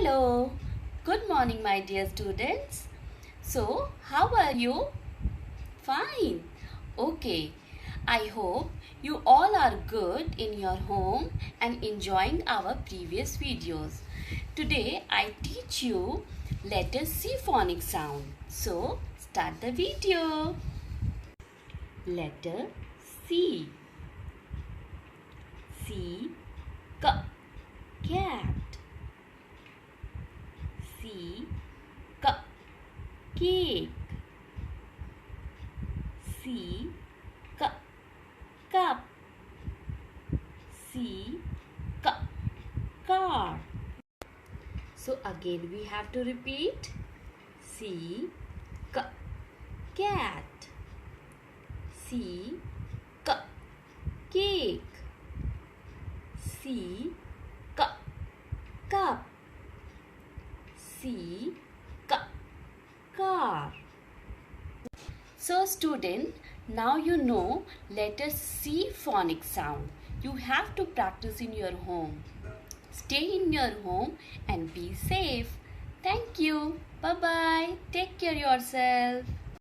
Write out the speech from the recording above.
Hello, good morning, my dear students. So, how are you? Fine. Okay. I hope you all are good in your home and enjoying our previous videos. Today, I teach you letter C phonic sound. So, start the video. Letter C. C, cat. C, cake. C, cup. C, car. So again we have to repeat. C, cat. C, cake. C, cup. C, car. So student, now you know letter C phonic sound. You have to practice in your home. Stay in your home and be safe. Thank you. Bye bye. Take care yourself.